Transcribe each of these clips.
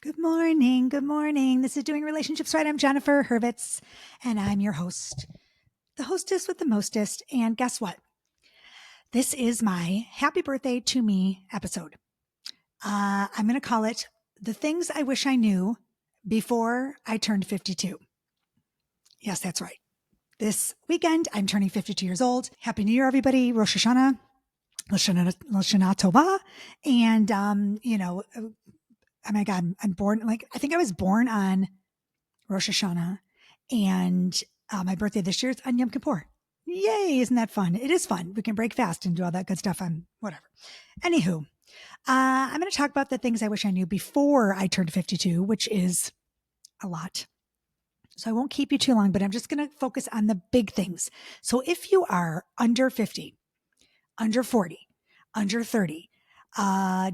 Good morning. Good morning. This is Doing Relationships Right. I'm Jennifer Hurvitz, and I'm your host, the hostess with the mostest. And guess what? This is my happy birthday to me episode. I'm going to call it The Things I Wish I Knew Before I Turned 52. Yes, that's right. This weekend, I'm turning 52 years old. Happy New Year, everybody. Rosh Hashanah. Lashana Tova. And, oh my God, I'm born, I think I was born on Rosh Hashanah, and my birthday this year is on Yom Kippur. Yay, isn't that fun? It is fun. We can break fast and do all that good stuff on whatever. Anywho, I'm going to talk about the things I wish I knew before I turned 52, which is a lot. So I won't keep you too long, but I'm just going to focus on the big things. So if you are under 50, under 40, under 30,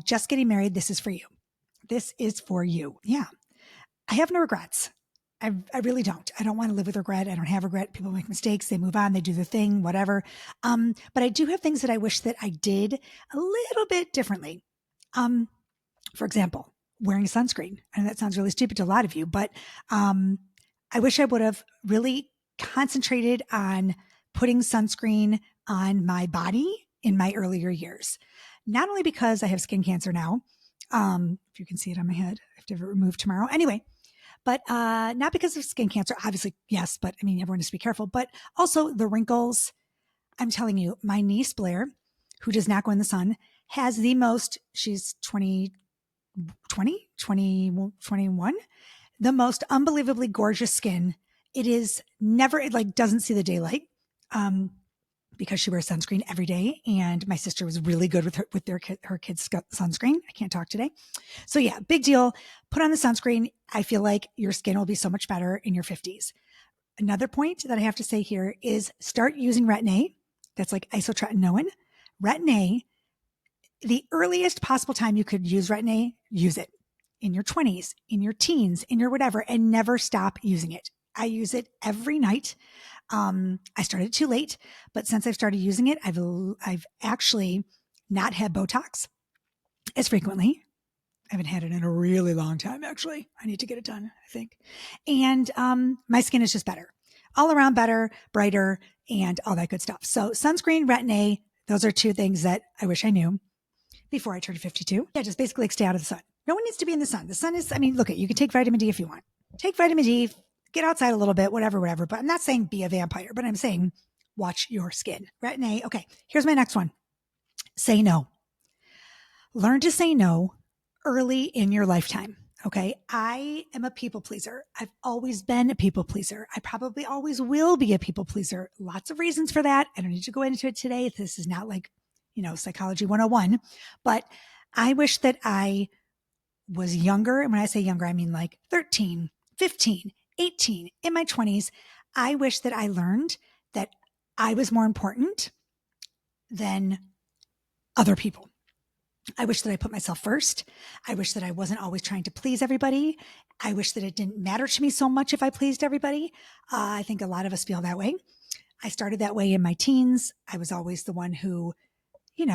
just getting married, this is for you. This is for you. Yeah. I have no regrets. I really don't. I don't want to live with regret. I don't have regret. People make mistakes. They move on. They do their thing, whatever. But I do have things that I wish that I did a little bit differently. For example, wearing sunscreen. And that sounds really stupid to a lot of you, but I wish I would have really concentrated on putting sunscreen on my body in my earlier years. Not only because I have skin cancer now, if you can see it on my head, I have to have it removed tomorrow. Anyway, but not because of skin cancer, obviously, yes, but I mean, everyone has to be careful, but also the wrinkles. I'm telling you, my niece Blair, who does not go in the sun, has the most, she's 21, the most unbelievably gorgeous skin. It is never, it doesn't see the daylight. Because she wears sunscreen every day. And my sister was really good with her kids' sunscreen. I can't talk today. So yeah, big deal. Put on the sunscreen. I feel like your skin will be so much better in your 50s. Another point that I have to say here is start using Retin-A. That's like isotretinoin. Retin-A, the earliest possible time you could use Retin-A, use it in your 20s, in your teens, in your whatever, and never stop using it. I use it every night. I started too late, but since I've started using it, I've actually not had Botox as frequently. I haven't had it in a really long time, actually. I need to get it done, I think. And my skin is just better. All around better, brighter, and all that good stuff. So sunscreen, Retin-A, those are two things that I wish I knew before I turned 52. Yeah, just basically stay out of the sun. No one needs to be in the sun. The sun is, look, you can take vitamin D if you want. Take vitamin D, get outside a little bit, whatever. But I'm not saying be a vampire, but I'm saying watch your skin. Retin-A. Okay, here's my next one. Say no. Learn to say no early in your lifetime. Okay, I am a people pleaser. I've always been a people pleaser. I probably always will be a people pleaser. Lots of reasons for that. I don't need to go into it today. This is not Psychology 101, but I wish that I was younger. And when I say younger, I mean 13, 15, 18, in my 20s. I wish that I learned that I was more important than other people. I wish that I put myself first. I wish that I wasn't always trying to please everybody. I wish that it didn't matter to me so much if I pleased everybody. I think a lot of us feel that way. I started that way in my teens. I was always the one who, I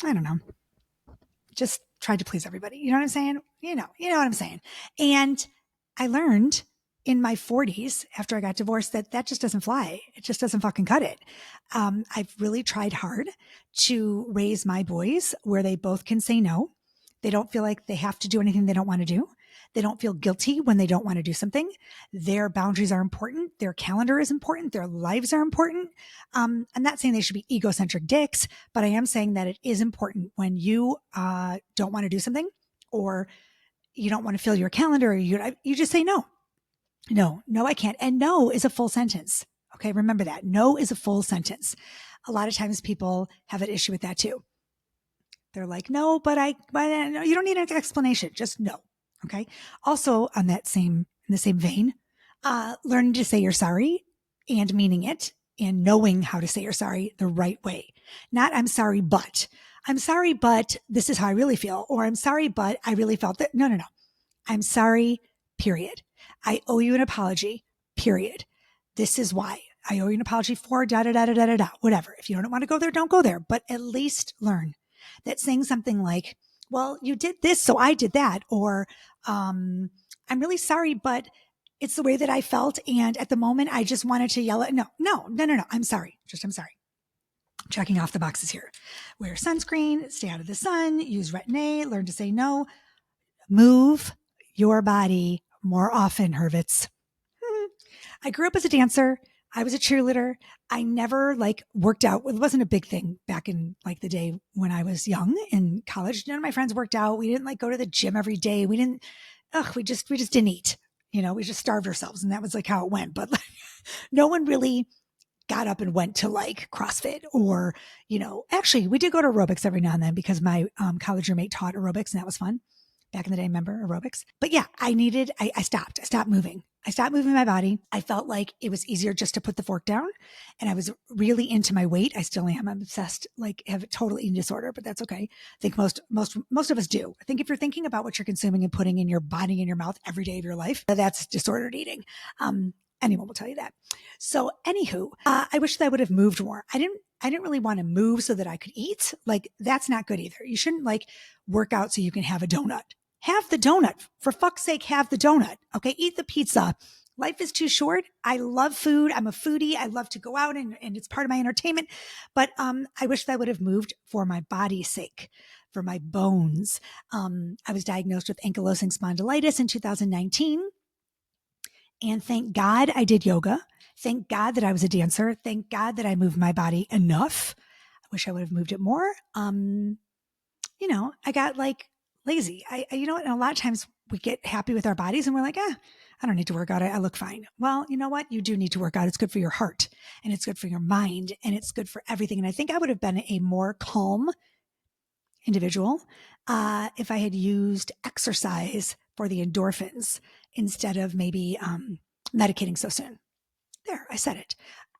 don't know, just tried to please everybody. You know what I'm saying? You know what I'm saying. And I learned in my 40s after I got divorced that just doesn't fly. It just doesn't fucking cut it. I've really tried hard to raise my boys where they both can say no. They don't feel like they have to do anything they don't want to do. They don't feel guilty when they don't want to do something. Their boundaries are important. Their calendar is important. Their lives are important. I'm not saying they should be egocentric dicks, but I am saying that it is important when you don't want to do something or you don't want to fill your calendar or you just say no. No, I can't. And no is a full sentence. Okay. Remember that. No is a full sentence. A lot of times people have an issue with that too. They're like, no, but no, you don't need an explanation. Just no. Okay. Also in the same vein, learning to say you're sorry and meaning it and knowing how to say you're sorry the right way. Not I'm sorry, but this is how I really feel. Or I'm sorry, but I really felt that. No. I'm sorry, period. I owe you an apology, period. This is why. I owe you an apology for whatever. If you don't want to go there, don't go there. But at least learn that saying something like, well, you did this, so I did that. Or, I'm really sorry, but it's the way that I felt. And at the moment, I just wanted to yell at, no. I'm sorry. I'm sorry. Checking off the boxes here. Wear sunscreen, stay out of the sun, use Retin-A, learn to say no, move your body more often, Hurvitz. I grew up as a dancer. I was a cheerleader. I never worked out. It wasn't a big thing back in the day when I was young in college. None of my friends worked out. We didn't go to the gym every day. We didn't, we just didn't eat. We just starved ourselves, and that was how it went. But no one really got up and went to CrossFit or, actually we did go to aerobics every now and then because my college roommate taught aerobics and that was fun. Back in the day, remember aerobics? But yeah, I stopped. I stopped moving. I stopped moving my body. I felt like it was easier just to put the fork down. And I was really into my weight. I still am. I'm obsessed, have a total eating disorder, but that's okay. I think most of us do. I think if you're thinking about what you're consuming and putting in your body, in your mouth every day of your life, that's disordered eating. Anyone will tell you that. So anywho, I wish that I would have moved more. I didn't really want to move so that I could eat. That's not good either. You shouldn't work out so you can have a donut. Have the donut. For fuck's sake, have the donut. Okay. Eat the pizza. Life is too short. I love food. I'm a foodie. I love to go out and it's part of my entertainment. But I wish that I would have moved for my body's sake, for my bones. I was diagnosed with ankylosing spondylitis in 2019. And thank God I did yoga. Thank God that I was a dancer. Thank God that I moved my body enough. I wish I would have moved it more. I got lazy. And a lot of times we get happy with our bodies and we're like, I don't need to work out. I look fine. Well, you know what? You do need to work out. It's good for your heart and it's good for your mind and it's good for everything. And I think I would have been a more calm individual if I had used exercise for the endorphins instead of maybe medicating so soon. There, I said it.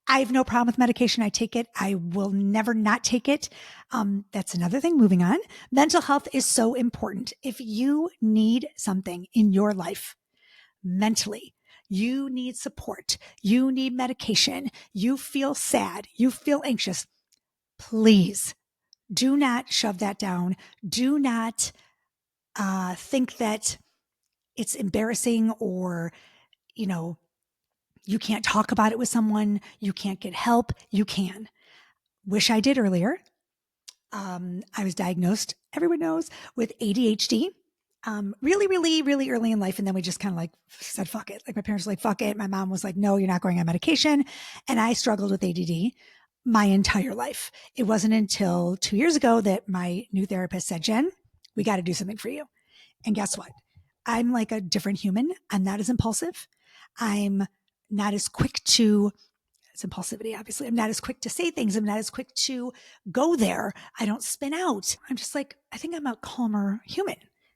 I have no problem with medication. I take it. I will never not take it. That's another thing. Moving on. Mental health is so important. If you need something in your life mentally, you need support, you need medication, you feel sad, you feel anxious, please do not shove that down. Do not think that it's embarrassing or, you can't talk about it with someone. You can't get help. You can. Wish I did earlier. I was diagnosed, everyone knows, with ADHD. Really, really, really early in life. And then we just kind of said, fuck it. My parents were like, fuck it. My mom was like, no, you're not going on medication. And I struggled with ADD my entire life. It wasn't until 2 years ago that my new therapist said, Jen, we got to do something for you. And guess what? I'm a different human. I'm not as impulsive. I'm not as quick to, it's impulsivity, obviously. I'm not as quick to say things. I'm not as quick to go there. I don't spin out. I'm just I think I'm a calmer human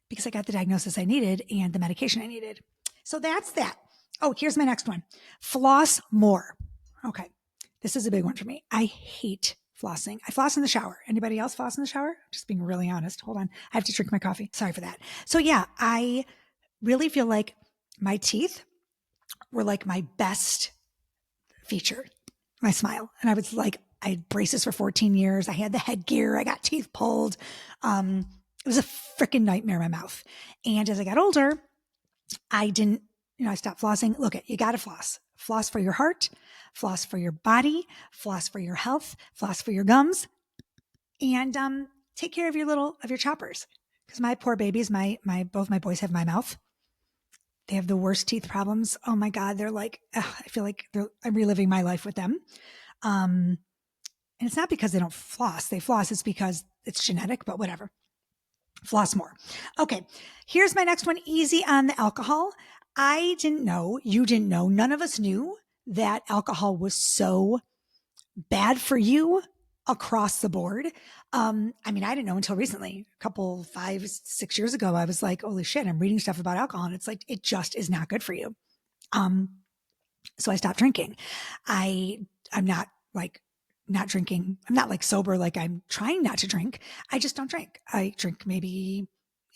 because I got the diagnosis I needed and the medication I needed. So that's that. Oh, here's my next one. Floss more. Okay. This is a big one for me. I hate flossing. I floss in the shower. Anybody else floss in the shower? Just being really honest. Hold on. I have to drink my coffee. Sorry for that. So yeah, I really feel like my teeth were my best feature, my smile. And I had braces for 14 years. I had the headgear. I got teeth pulled. It was a freaking nightmare in my mouth. And as I got older, I didn't, I stopped flossing. Look, you got to floss. Floss for your heart, floss for your body, floss for your health, floss for your gums, and take care of your choppers. Because my poor babies, both my boys have my mouth. They have the worst teeth problems. Oh my God. They're I feel like I'm reliving my life with them. And it's not because they don't floss. They floss. It's because it's genetic, but whatever. Floss more. Okay. Here's my next one. Easy on the alcohol. I didn't know, you didn't know, none of us knew that alcohol was so bad for you across the board. I didn't know until recently, a couple, 5, 6 years ago, I was like, holy shit, I'm reading stuff about alcohol and it's it just is not good for you. So I stopped drinking. I'm not not drinking. I'm not sober. I'm trying not to drink. I just don't drink. I drink maybe,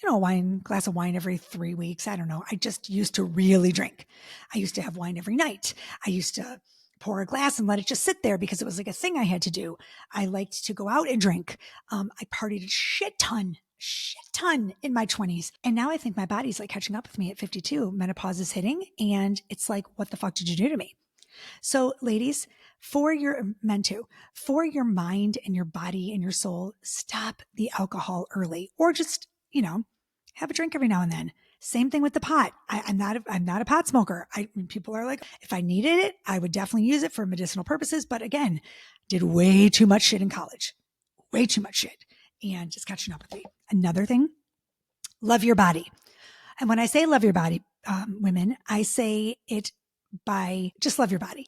a glass of wine every 3 weeks. I don't know. I just used to really drink. I used to have wine every night. I used to pour a glass and let it just sit there because it was a thing I had to do. I liked to go out and drink. I partied a shit ton shit ton in my 20s. And now I think my body's like catching up with me at 52. Menopause is hitting and it's like, what the fuck did you do to me? So ladies, for your mind and your body and your soul, stop the alcohol early or just, have a drink every now and then. Same thing with the pot. I'm not a pot smoker. People are like, if I needed it, I would definitely use it for medicinal purposes. But again, did way too much shit in college, way too much shit, and just catching up with me. Another thing, love your body. And when I say love your body, women, I say it by just love your body.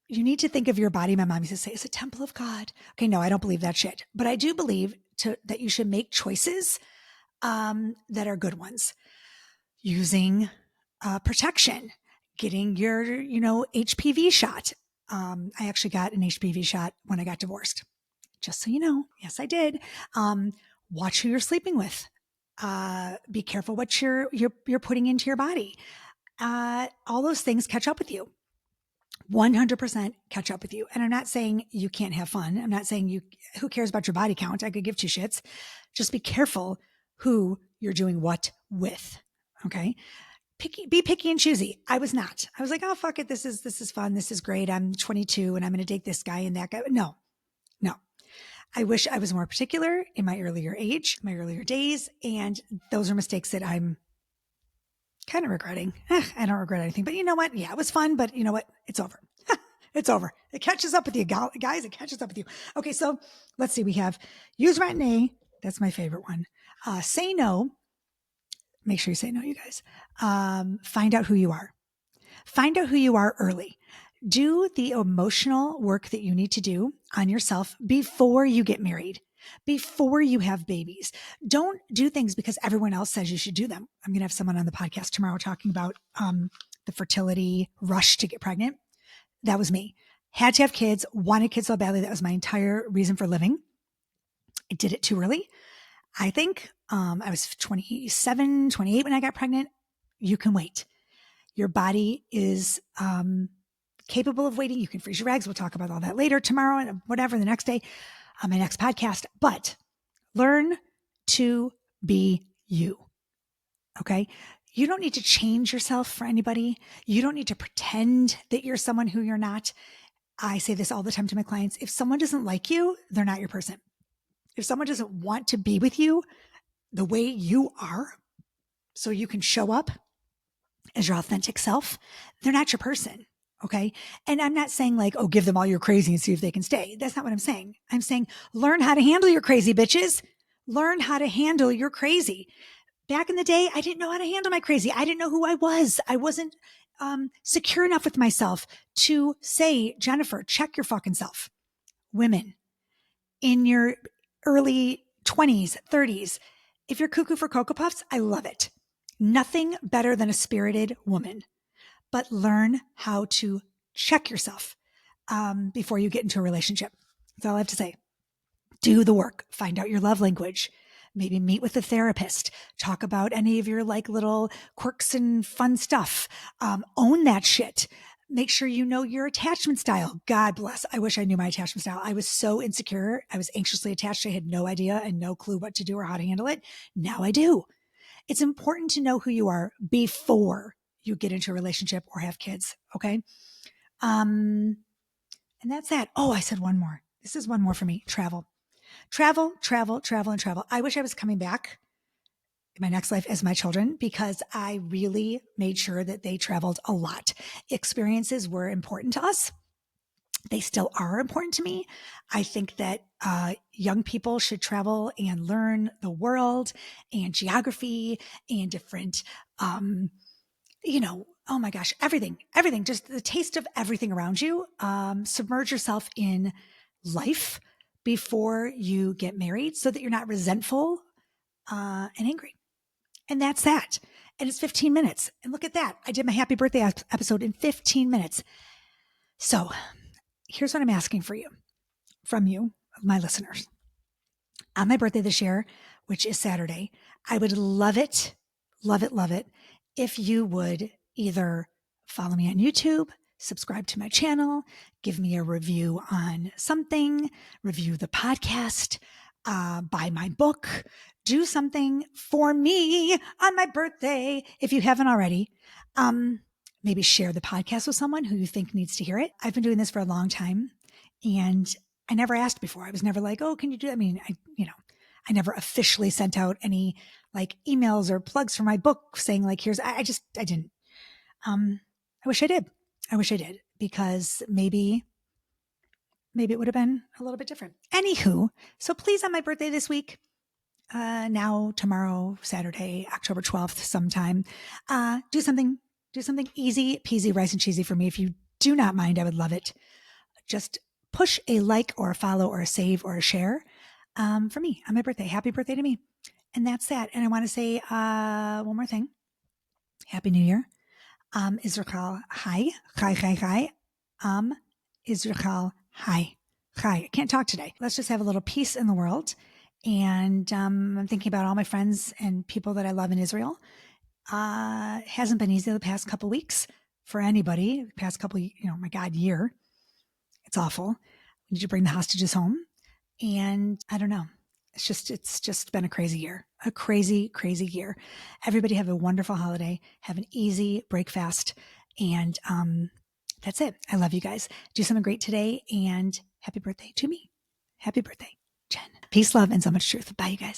You need to think of your body. My mom used to say, it's a temple of God. Okay, no, I don't believe that shit. But I do believe that you should make choices that are good ones. Using protection, getting your, HPV shot. I actually got an HPV shot when I got divorced. Just so you know. Yes, I did. Watch who you're sleeping with. Be careful what you're putting into your body. All those things catch up with you. 100% catch up with you. And I'm not saying you can't have fun. I'm not saying who cares about your body count? I could give two shits. Just be careful who you're doing what with. Okay. Be picky and choosy. I was not. I was like, oh, fuck it. This is fun. This is great. I'm 22 and I'm going to date this guy and that guy. No. I wish I was more particular in my earlier days. And those are mistakes that I'm kind of regretting. I don't regret anything, but you know what? Yeah, it was fun, but you know what? It's over. It's over. It catches up with you, guys. It catches up with you. Okay, so let's see. We have use Retin-A. That's my favorite one. Say no. Make sure you say no, you guys. Find out who you are. Find out who you are early. Do the emotional work that you need to do on yourself before you get married, before you have babies. Don't do things because everyone else says you should do them. I'm going to have someone on the podcast tomorrow talking about the fertility rush to get pregnant. That was me. Had to have kids, wanted kids so badly. That was my entire reason for living. I did it too early. I think I was 27, 28 when I got pregnant. You can wait. Your body is capable of waiting. You can freeze your eggs. We'll talk about all that later, tomorrow, and whatever, the next day on my next podcast. But learn to be you. Okay? You don't need to change yourself for anybody. You don't need to pretend that you're someone who you're not. I say this all the time to my clients. If someone doesn't like you, they're not your person. If someone doesn't want to be with you the way you are, so you can show up as your authentic self, they're not your person. Okay. And I'm not saying like, oh, give them all your crazy and see if they can stay. That's not what I'm saying. I'm saying learn how to handle your crazy, bitches. Learn how to handle your crazy. Back in the day, I didn't know how to handle my crazy. I didn't know who I was. I wasn't secure enough with myself to say, Jennifer, check your fucking self. Women in your early 20s, 30s, if you're cuckoo for Cocoa Puffs, I love it. Nothing better than a spirited woman. But learn how to check yourself before you get into a relationship. That's all I have to say. Do the work. Find out your love language. Maybe meet with a therapist. Talk about any of your like little quirks and fun stuff. Own that shit. Make sure you know your attachment style. God bless. I wish I knew my attachment style. I was so insecure. I was anxiously attached. I had no idea and no clue what to do or how to handle it. Now I do. It's important to know who you are before you get into a relationship or have kids. Okay. And that's that. Oh, I said one more. This is one more for me. Travel. I wish I was coming back in my next life as my children because I really made sure that they traveled a lot. Experiences were important to us. They still are important to me. I think that young people should travel and learn the world and geography and different oh my gosh, everything, just the taste of everything around you. Submerge yourself in life before you get married so that you're not resentful and angry. And that's that. And it's 15 minutes. And look at that. I did my happy birthday episode in 15 minutes. So here's what I'm asking from you, my listeners. On my birthday this year, which is Saturday, I would love it, if you would either follow me on YouTube, subscribe to my channel, give me a review on something, review the podcast, buy my book, do something for me on my birthday if you haven't already. Maybe share the podcast with someone who you think needs to hear it. I've been doing this for a long time and I never asked before. I was never like, oh, can you do that? I mean, I never officially sent out any like emails or plugs for my book saying like, I didn't. I wish I did. Because maybe it would have been a little bit different. Anywho, so please on my birthday this week, now, tomorrow, Saturday, October 12th, sometime, do something easy peasy, rice and cheesy for me. If you do not mind, I would love it. Just push a like or a follow or a save or a share, for me on my birthday. Happy birthday to me. And that's that. And I want to say, one more thing. Happy New Year. Israel, hi. Israel, hi. I can't talk today. Let's just have a little peace in the world. And I'm thinking about all my friends and people that I love in Israel. Hasn't been easy the past couple weeks for anybody. The past couple, my God, year. It's awful. We need to bring the hostages home. And I don't know. It's just been a crazy year. A crazy, crazy year. Everybody have a wonderful holiday. Have an easy break fast. And that's it. I love you guys. Do something great today. And happy birthday to me. Happy birthday, Jen. Peace, love, and so much truth. Bye, you guys.